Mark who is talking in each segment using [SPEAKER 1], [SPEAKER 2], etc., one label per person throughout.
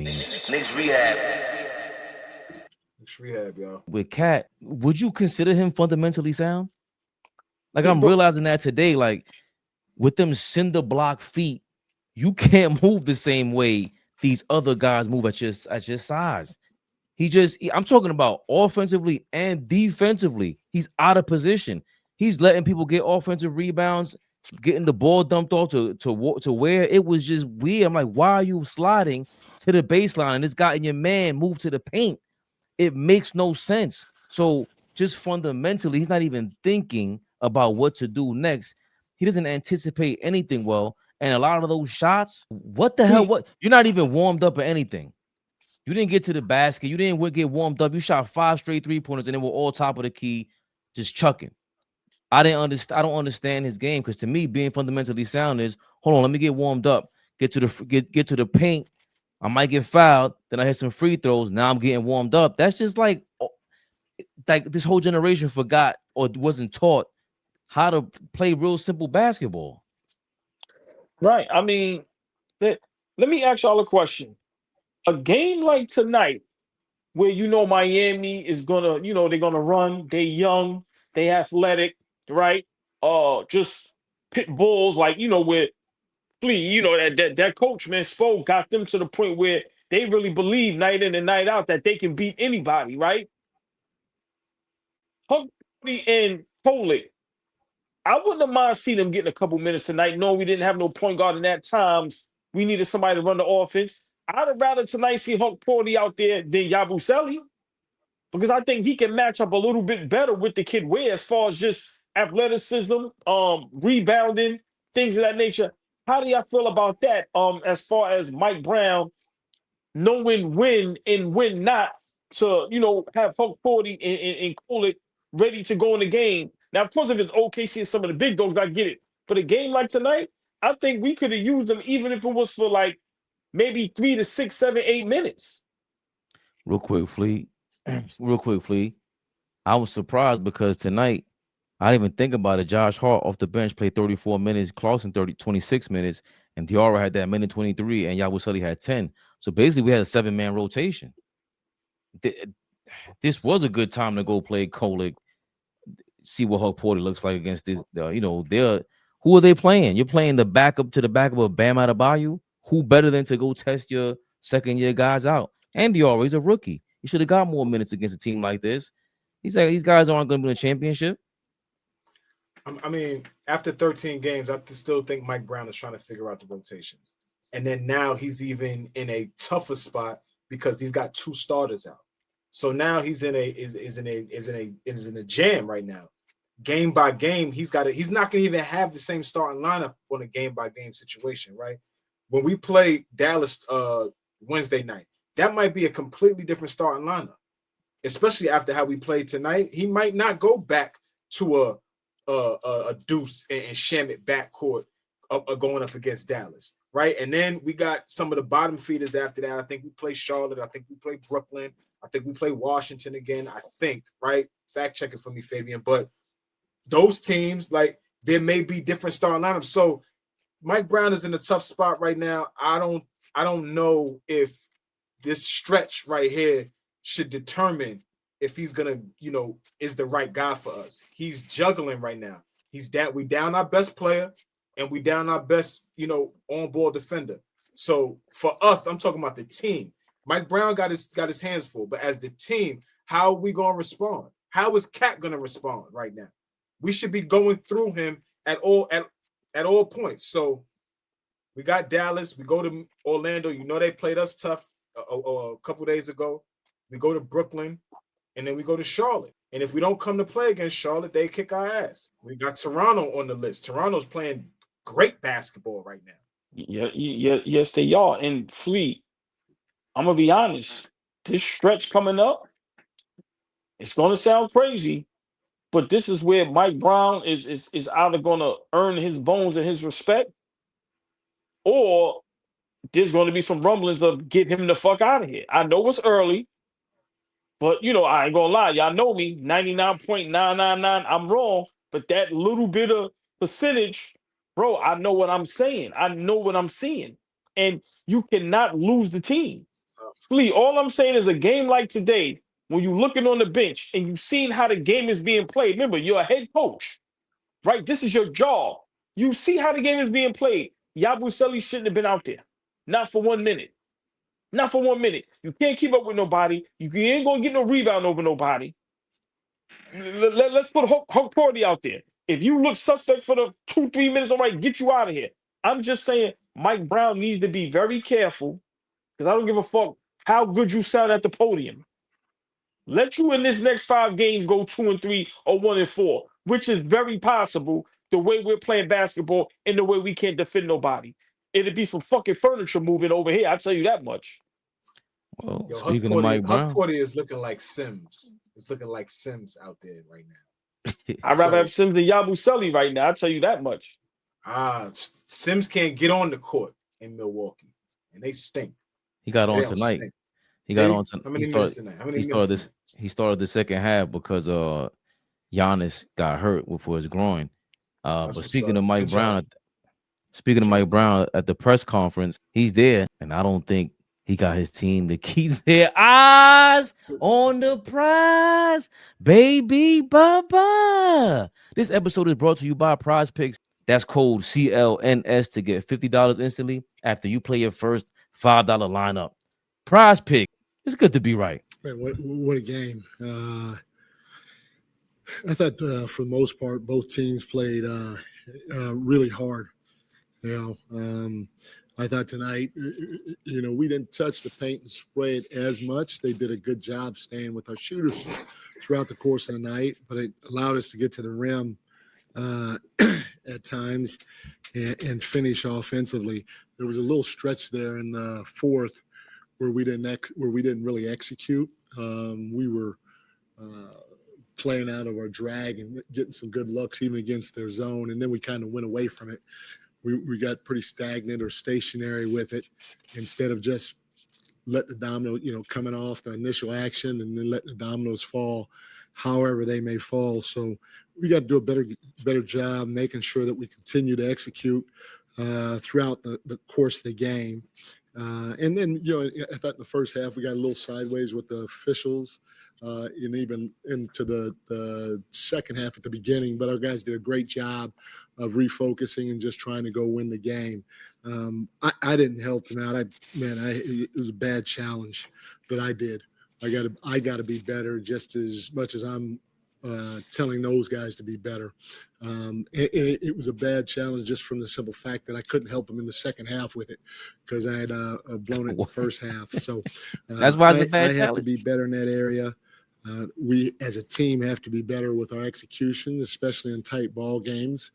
[SPEAKER 1] games.
[SPEAKER 2] Knicks Rehab.
[SPEAKER 3] Knicks Rehab, yo.
[SPEAKER 1] With Cat, would you consider him fundamentally sound? Like,
[SPEAKER 4] Yeah,
[SPEAKER 1] I'm
[SPEAKER 4] but
[SPEAKER 1] realizing that today, like with them cinder block feet, you can't move the same way these other guys move at your size. I'm talking about offensively and defensively. He's out of position. He's letting people get offensive rebounds, getting the ball dumped off to where it was just weird. I'm like, why are you sliding to the baseline and this guy and your man move to the paint? It makes no sense. So just fundamentally, he's not even thinking about what to do next. He doesn't anticipate anything well. And a lot of those shots, what the hell? What, you're not even warmed up or anything. You didn't get to the basket. You didn't get warmed up. You shot 5 straight 3-pointers, and they were all top of the key, just chucking. I don't understand his game, because to me, being fundamentally sound is, hold on, let me get warmed up, get to the paint. I might get fouled, then I hit some free throws. Now I'm getting warmed up. That's just like this whole generation forgot or wasn't taught how to play real simple basketball.
[SPEAKER 4] right. I mean, let me ask y'all a question. A game like tonight, where Miami is gonna, they're gonna run, they young, they athletic, right? Just pit bulls, like where Flea, that coach, man, Spo got them to the point where they really believe night in and night out that they can beat anybody, right? Humphrey and Polik, I wouldn't have mind seeing them getting a couple minutes tonight. No, we didn't have no point guard in that times. We needed somebody to run the offense. I'd have rather tonight see Huck Porty out there than Yabusele, because I think he can match up a little bit better with the kid Ware as far as just athleticism, rebounding, things of that nature. How do y'all feel about that? As far as Mike Brown knowing when and when not to, have Huck Porty and Kulik ready to go in the game. Now, of course, if it's OKC and some of the big dogs, I get it. But a game like tonight, I think we could have used them even if it was for like maybe 3 to 6, 7, 8 minutes.
[SPEAKER 1] Real quick, Flea. I was surprised because tonight, I didn't even think about it. Josh Hart off the bench played 34 minutes, Clausen 26 minutes, and Diarra had that minute 23, and Yabusele had 10. So basically, we had a 7-man rotation. This was a good time to go play Kolik, see what Huck Porty looks like against this. Who are they playing? You're playing the backup to the backup of Bam Adebayo. Who better than to go test your second-year guys out? And Diarra, he's a rookie. You should have got more minutes against a team like this. He's like, these guys aren't going to be in a championship.
[SPEAKER 3] I mean, after 13 games, I still think Mike Brown is trying to figure out the rotations. And then now he's even in a tougher spot because he's got 2 starters out. So now he's in a jam right now. Game by game, he's not going to even have the same starting lineup on a game by game situation, right? When we play Dallas Wednesday night, that might be a completely different starting lineup, especially after how we played tonight. He might not go back to a Deuce and Shamet backcourt going up against Dallas, right? And then we got some of the bottom feeders after that. I think we play Charlotte. I think we play Brooklyn. I think we play Washington again, I think, right? Fact check it for me, Fabian. But those teams, like, there may be different starting lineups. So Mike Brown is in a tough spot right now. I don't know if this stretch right here should determine if he's gonna, is the right guy for us. He's juggling right now. We down our best player and we down our best, on-ball defender. So for us, I'm talking about the team. Mike Brown got his hands full, but as the team, how are we gonna respond? How is Cat gonna respond right now? We should be going through him at all points. So we got Dallas. We go to Orlando. They played us tough a couple days ago. We go to Brooklyn, and then we go to Charlotte. And if we don't come to play against Charlotte, they kick our ass. We got Toronto on the list. Toronto's playing great basketball right now.
[SPEAKER 4] Yeah, yes, they are. And Flea, I'm gonna be honest. This stretch coming up, it's gonna sound crazy, but this is where Mike Brown is either gonna earn his bones and his respect, or there's gonna be some rumblings of get him the fuck out of here. I know it's early, but I ain't gonna lie, y'all know me, 99.999, I'm wrong, but that little bit of percentage, bro, I know what I'm saying. I know what I'm seeing. And you cannot lose the team. Flea, all I'm saying is a game like today, when you're looking on the bench and you've seen how the game is being played, remember, you're a head coach, right? This is your job. You see how the game is being played. Yabusele shouldn't have been out there. Not for 1 minute. Not for 1 minute. You can't keep up with nobody. You ain't going to get no rebound over nobody. Let's put Hulk Porty out there. If you look suspect for the 2-3 minutes, all right, get you out of here. I'm just saying Mike Brown needs to be very careful because I don't give a fuck how good you sound at the podium. Let you in this next 5 games go 2-3 or 1-4, which is very possible the way we're playing basketball and the way we can't defend nobody. It'd be some fucking furniture moving over here. I'll tell you that much.
[SPEAKER 1] Well,
[SPEAKER 3] Yo,
[SPEAKER 1] speaking of Mike Brown,
[SPEAKER 3] Huck Porty is looking like Sims. It's looking like Sims out there right now.
[SPEAKER 4] I'd rather have Sims than Yabusele right now. I'll tell you that much.
[SPEAKER 3] Sims can't get on the court in Milwaukee, and they stink.
[SPEAKER 1] he got on tonight.
[SPEAKER 3] Stink.
[SPEAKER 1] He got on tonight.
[SPEAKER 3] How many minutes tonight? How many minutes tonight?
[SPEAKER 1] He started the second half because Giannis got hurt for his groin. But speaking of Mike Brown, at the press conference, he's there, and I don't think he got his team to keep their eyes on the prize, baby. Baba. This episode is brought to you by Prize Picks. That's code CLNS to get $50 instantly after you play your first $5 lineup. Prize Pick. It's good to be right.
[SPEAKER 2] Man, what a game. I thought for the most part, both teams played really hard. I thought tonight, we didn't touch the paint and spray it as much. They did a good job staying with our shooters throughout the course of the night, but it allowed us to get to the rim at times and finish offensively. There was a little stretch there in the fourth where we didn't really execute. We were playing out of our drag and getting some good looks even against their zone, and then we kind of went away from it. We got pretty stagnant or stationary with it instead of just let the domino, coming off the initial action and then let the dominoes fall however they may fall. So we got to do a better job making sure that we continue to execute throughout the course of the game. And then, I thought in the first half we got a little sideways with the officials and even into the second half at the beginning. But our guys did a great job of refocusing and just trying to go win the game. I didn't help them out. It was a bad challenge that I did. I got to be better just as much as I'm telling those guys to be better. It was a bad challenge just from the simple fact that I couldn't help them in the second half with it because I had blown it in the first half. So
[SPEAKER 1] that's why it's a bad
[SPEAKER 2] I have
[SPEAKER 1] challenge.
[SPEAKER 2] to be better in that area. We as a team have to be better with our execution, especially in tight ball games.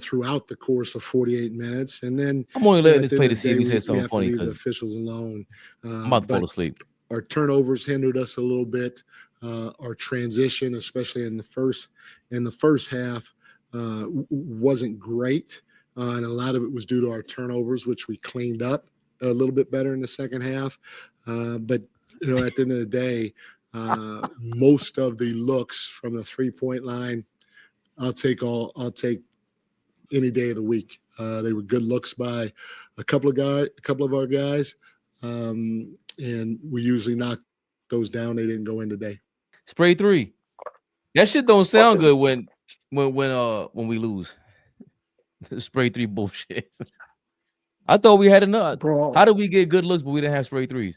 [SPEAKER 2] Throughout the course of 48 minutes. And then
[SPEAKER 1] I'm only letting this play to see if he said something funny.
[SPEAKER 2] Leave the officials alone.
[SPEAKER 1] I'm about to fall asleep.
[SPEAKER 2] Our turnovers hindered us a little bit. Our transition, especially in the first half, wasn't great. And a lot of it was due to our turnovers, which we cleaned up a little bit better in the second half. But at the end of the day, most of the looks from the 3-point line, I'll take any day of the week. They were good looks by a couple of our guys, and we usually knock those down. They didn't go in today.
[SPEAKER 1] Spray 3. That shit don't sound good when we lose. Spray 3 bullshit. I thought we had enough.
[SPEAKER 4] Bro.
[SPEAKER 1] How did we get good looks but we didn't have spray 3s?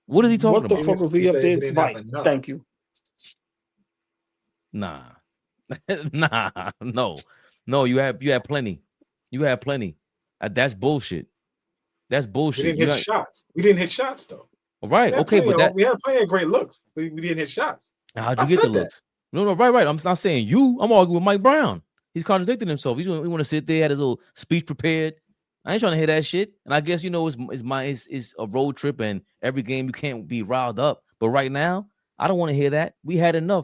[SPEAKER 1] What is he talking about?
[SPEAKER 4] What the fuck was he up there? Right. Thank you.
[SPEAKER 1] Nah, no. You had plenty. You had plenty. That's bullshit. That's bullshit.
[SPEAKER 3] We didn't hit shots. We didn't hit shots though.
[SPEAKER 1] All right, okay, but
[SPEAKER 3] we had plenty of great looks. We didn't hit shots.
[SPEAKER 1] How'd you get the looks? No, right. I'm not saying you. I'm arguing with Mike Brown. He's contradicting himself. He want to sit there, had his little speech prepared. I ain't trying to hear that shit. And I guess it's a road trip, and every game you can't be riled up. But right now, I don't want to hear that. We had enough.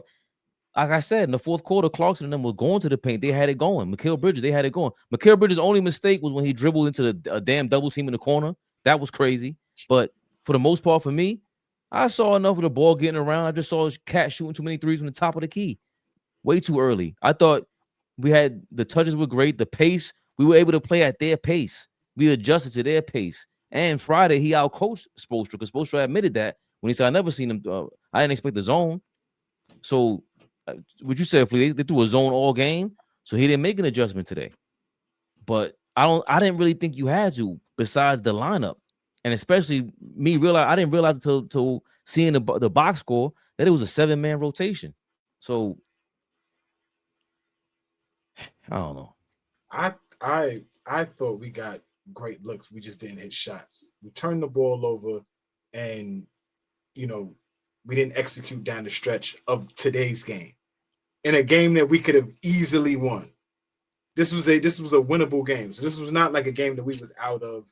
[SPEAKER 1] Like I said, in the fourth quarter, Clarkson and them were going to the paint. They had it going. Mikal Bridges, they had it going. Mikal Bridges' only mistake was when he dribbled into a damn double team in the corner. That was crazy. But for the most part, for me, I saw enough of the ball getting around. I just saw Cat shooting too many threes from the top of the key. Way too early. I thought the touches were great. The pace, we were able to play at their pace. We adjusted to their pace. And Friday, he outcoached Spoelstra because Spoelstra admitted that when he said, I never seen him. I didn't expect the zone. So, what you said, Flea, they threw a zone all game. So he didn't make an adjustment today. But I didn't really think you had to, besides the lineup. And especially me I didn't realize until seeing the box score that it was a 7-man rotation. So I don't know.
[SPEAKER 3] I thought we got great looks. We just didn't hit shots. We turned the ball over, and we didn't execute down the stretch of today's game. In a game that we could have easily won. This was a winnable game. So this was not like a game that we was out of.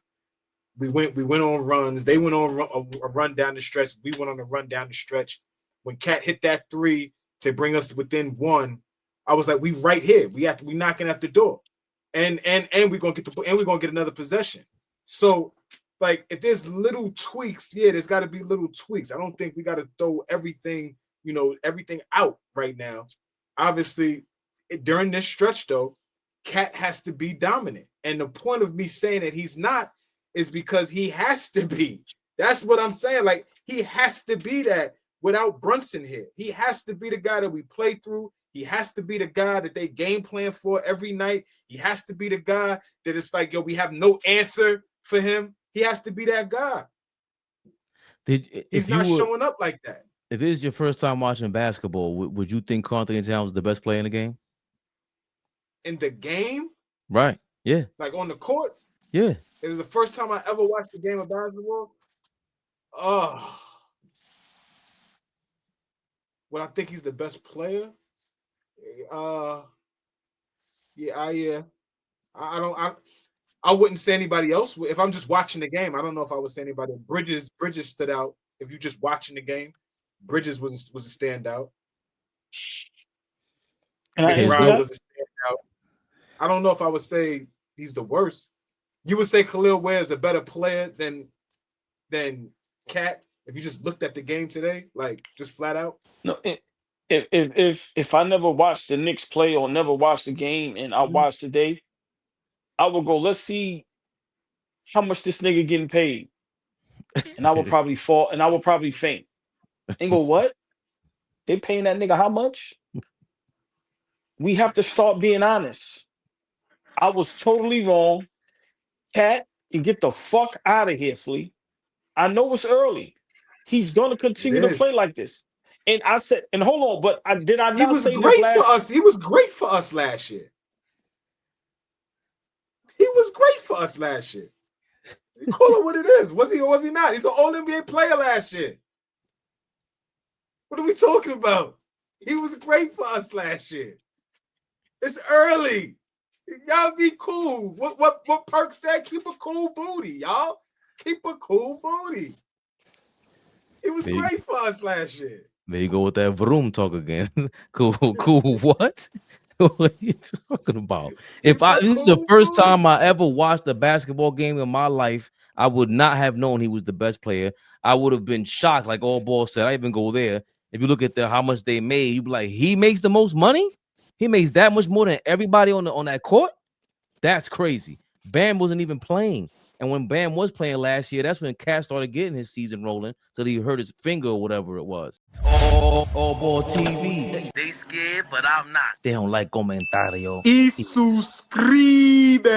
[SPEAKER 3] We went on runs. They went on a run down the stretch. We went on a run down the stretch. When Cat hit that 3 to bring us within 1, I was like, we right here. We knocking at the door. And we're gonna get another possession. So, like, if there's little tweaks, there's got to be little tweaks. I don't think we got to throw everything out right now. Obviously, during this stretch, though, Cat has to be dominant. And the point of me saying that he's not is because he has to be. That's what I'm saying. Like, he has to be that without Brunson here. He has to be the guy that we play through. He has to be the guy that they game plan for every night. He has to be the guy that it's like, we have no answer for him. He has to be that guy. He's not showing up like that.
[SPEAKER 1] If it is your first time watching basketball, would you think Karl Towns was the best player in the game?
[SPEAKER 3] In the game?
[SPEAKER 1] Right. Yeah.
[SPEAKER 3] Like on the court?
[SPEAKER 1] Yeah.
[SPEAKER 3] It was the first time I ever watched a game of basketball. Oh. Well, I think he's the best player. I wouldn't say anybody else. If I'm just watching the game, I don't know if I would say anybody. Bridges stood out. If you're just watching the game, Bridges was a standout. Brown was a standout. I don't know if I would say he's the worst. You would say Khalil Ware is a better player than Cat if you just looked at the game today, like just flat out.
[SPEAKER 4] No, if I never watched the Knicks play or never watched the game and I watched today, I would go, let's see how much this nigga getting paid. And I would probably fall and I would probably faint. And go, what? They paying that nigga how much? We have to start being honest. I was totally wrong. Cat, can get the fuck out of here, Flea. I know it's early. He's going to continue to play like this. And I said, and hold on, but did I not say this last year?
[SPEAKER 3] He was great for us last year. He was great for us last year. You call it what it is. Was he or was he not? He's an All-NBA player last year. What are we talking about? He was great for us last year. It's early. Y'all be cool. What Perk said? Keep a cool booty, y'all. Keep a cool booty. He was great for us last year.
[SPEAKER 1] There you go with that vroom talk again. Cool. What? What are you talking about? This is the first time I ever watched a basketball game in my life, I would not have known he was the best player. I would have been shocked, like AllBall said. I even go there. If you look at how much they made, you'd be like, he makes the most money? He makes that much more than everybody on that court? That's crazy. Bam wasn't even playing. And when Bam was playing last year, that's when Cat started getting his season rolling till he hurt his finger or whatever it was. AllBall TV. They scared, but I'm not. They don't like comentario.
[SPEAKER 3] Y suscribe.